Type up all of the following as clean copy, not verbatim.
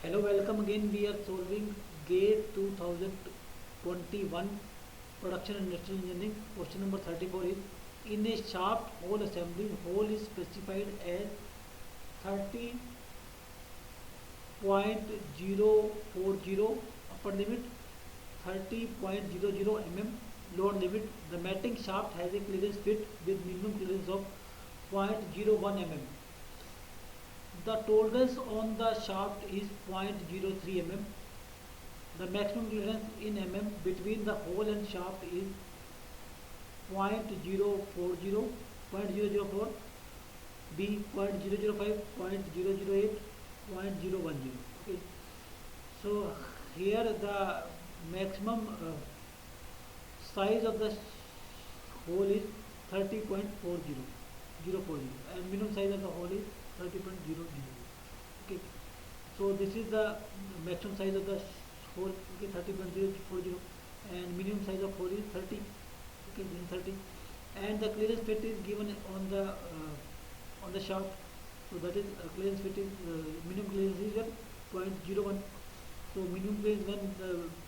Hello, welcome again. We are solving GATE 2021 Production and Industrial Engineering. Question number 34 is in a shaft hole assembly, hole is specified as 30.040 upper limit, 30.00 mm lower limit. The matting shaft has a clearance fit with minimum clearance of 0.01 mm. The tolerance on the shaft is 0.03 mm. The maximum clearance in mm between the hole and shaft is 0.040, 0.004, B 0.005, 0.008, 0.010. Okay. So here the maximum size of the hole is 30.40, and minimum size of the hole is 30.00. Okay. So this is the maximum size of the hole, okay, 30.040, and minimum size of hole is 30, okay, then 30, and the clearance fit is given on the shaft. So that is clearance fit is minimum clearance is 0.01. So minimum clearance, when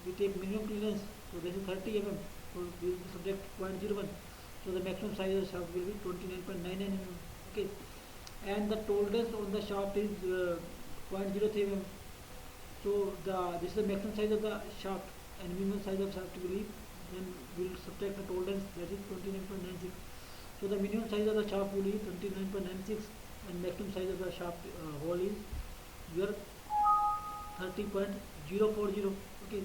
we take minimum clearance, so this is 30 mm. So we will subtract 0.01. So the maximum size of the shaft will be 29.99 mm. Okay, and the tolerance on the shaft is 0.03 mm. So this is the maximum size of the shaft, and minimum size of shaft will be, then we will subtract the tolerance, that is 29.96. So the minimum size of the shaft will be 29.96, and maximum size of the shaft hole is your 30.040. Okay,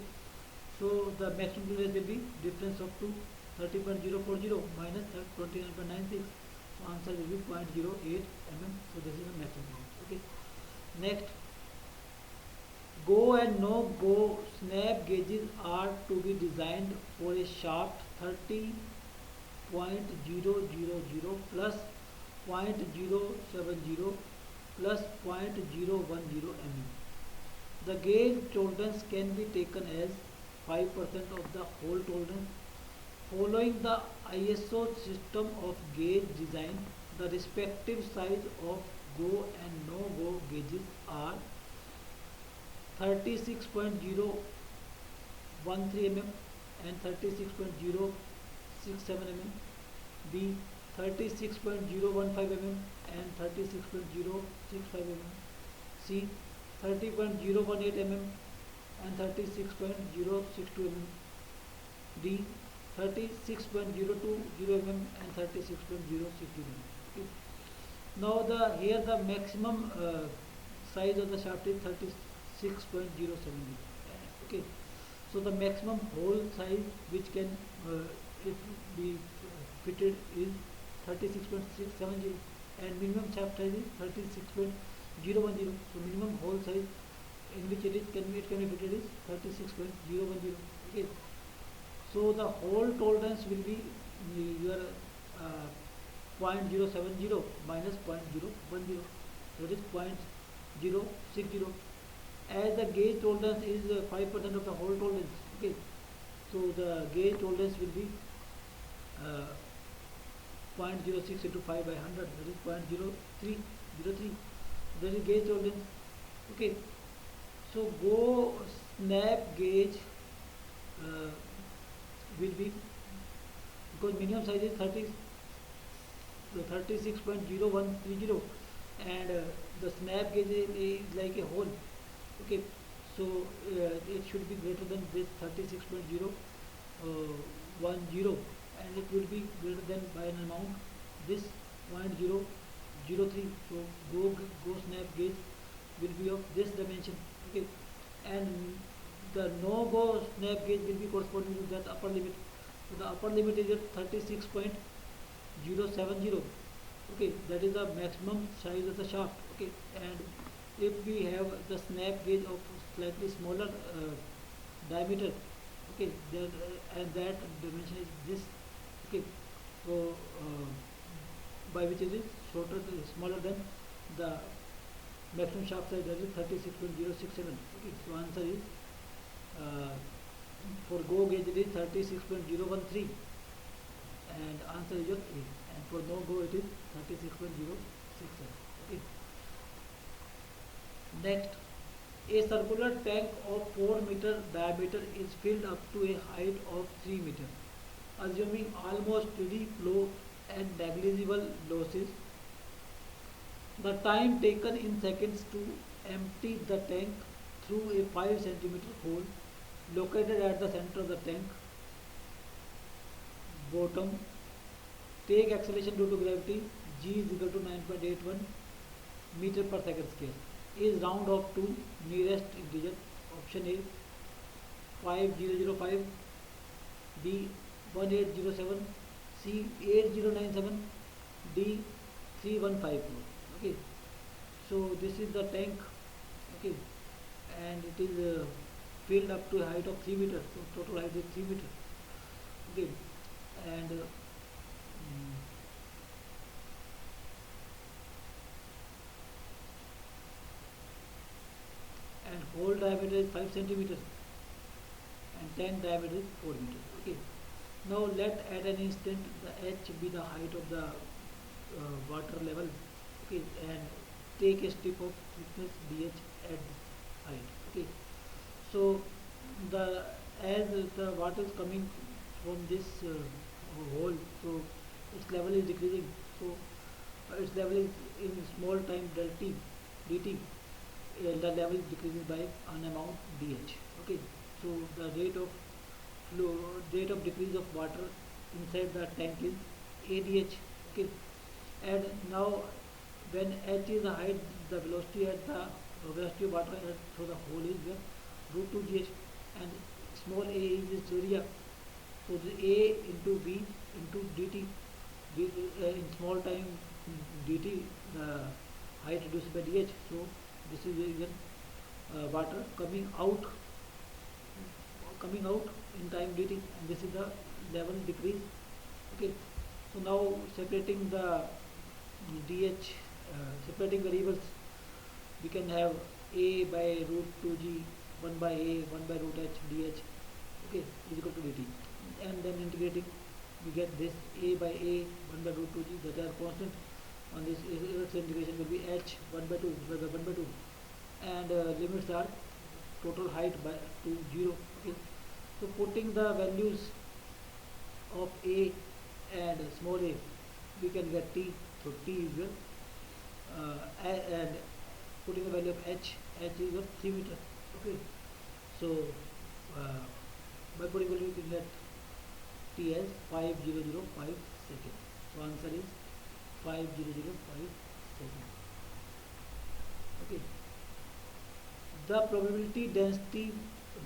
so the maximum clearance will be difference of 30.040 minus 29.96. So answer will be 0.08 mm. So this is the maximum. Okay. Next, go and no go snap gauges are to be designed for a shaft 30.000 plus 0.070 plus 0.010 mm. The gauge tolerance can be taken as 5% of the hole tolerance. Following the ISO system of gauge design, the respective size of go and no go gauges are 36.013 mm and 36.067 mm, B 36.015 mm and 36.065 mm, C 30.018 mm and 36.062 mm, D 36.020 mm and 36.062 mm. Okay. Now here the maximum size of the shaft is 36.070. Okay. So the maximum hole size which can it be fitted is 36.670, and minimum shaft size is 36.010. So minimum hole size in which it can be fitted is 36.010. Okay. So the hole tolerance will be your 0.070 minus 0.010, that is 0.060. As the gauge tolerance is 5% of the hole tolerance. Okay, so the gauge tolerance will be 0.06 into 5 by 100, that is 0.0303. That is gauge tolerance. Okay, so go snap gauge will be, because minimum size is 36.0130, and the snap gauge is like a hole. Okay, so it should be greater than this 36.010, and it will be greater than by an amount this 0.003. So go snap gauge will be of this dimension. Okay, and the no go snap gauge will be corresponding to that upper limit. So the upper limit is at 36.070. Okay, that is the maximum size of the shaft. Okay, and if we have the snap gauge of slightly smaller diameter, okay, then and that dimension is this. Okay, so by which it is shorter, smaller than the maximum shaft size, that is 36.067. Okay, so answer is for go gauge it is 36.013, and answer is your A, and for no go it is 36.067. Okay. Next, A circular tank of 4 meter diameter is filled up to a height of 3 meter. Assuming almost steady flow and negligible losses, the time taken in seconds to empty the tank through a 5 centimeter hole located at the center of the tank bottom. Take acceleration due to gravity g is equal to 9.81 meter per second square. Is round off to nearest integer. Option A 5005, B 1807, C 8097, D 3154. Okay, so this is the tank. Okay, and it is filled up to a height of 3 meters. So total height is 3 meters. Okay, and and hole diameter is 5 centimeters and tank diameter is 4 meters. Okay, now let at an instant the h be the height of the water level. Okay, and take a strip of thickness dh at this height. Okay, so the as the water is coming from this hole, so its level is decreasing. So its level is in small time del t dt. The level is decreasing by an amount dh. Okay, so the rate of decrease of water inside the tank is adh. Okay, and now when h is the height, the velocity of water through the hole is root 2 gh, and small a is its area. So the a into b into dt, in small time dt, the height reduced by dh. So this is again water coming out in time dt, and this is the level decrease. Okay, so now separating the dh, separating variables, we can have a by root 2g, 1 by a, 1 by root h dh. Okay, is equal to dt, and then integrating we get this a by a, 1 by root 2g, that are constant. On this integration will be h 1 by 2 divided by 1 by 2, and limits are total height by to 0. Okay, so putting the values of a and small a, we can get t. So t is and putting the value of h is 3 meter. Okay, so by putting value we can get t as 5005 seconds. So answer is 5005 seconds. Okay, the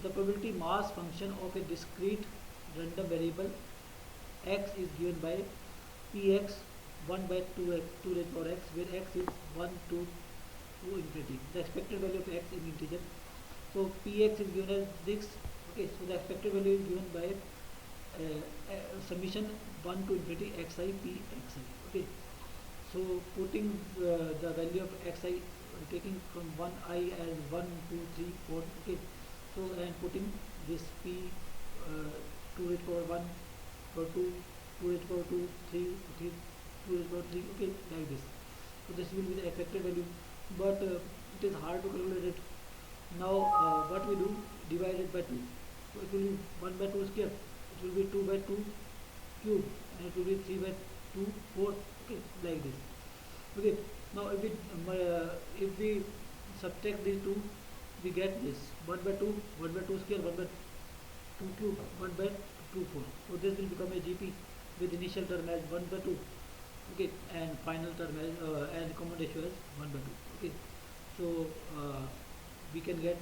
probability mass function of a discrete random variable x is given by px 1 by 2 raised to power x, where x is 1 to infinity. The expected value of x in integer. So px is given as 6. Okay, so the expected value is given by summation 1 to infinity xi pxi. Okay, so putting the value of xi, taking from 1I as 1, 2, 3, 4. Okay, so and putting this p 2 raised to power 1 or 2, 2 raised to power 2, 3, 3, 2 raised to power 3. Okay, like this. So this will be the expected value, but it is hard to calculate it. Now what we do, divide it by 2. So it will be 1 by 2 square. It will be 2 by 2 cube, and it will be 3 by 2 4. Okay, like this. Okay, now if we subtract these two, we get this 1 by 2, 1 by 2 square, 1 by 2 cube, 1 by 2 4. So this will become a GP with initial term as 1 by 2. Okay, and final term as and common ratio as 1 by 2. Okay, so we can get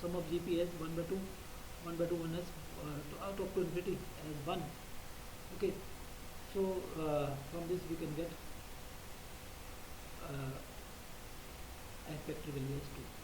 sum of GP as 1 by 2, 1 by 2 1 as out of to infinity as 1. Okay, so from this we can get expected value as 2.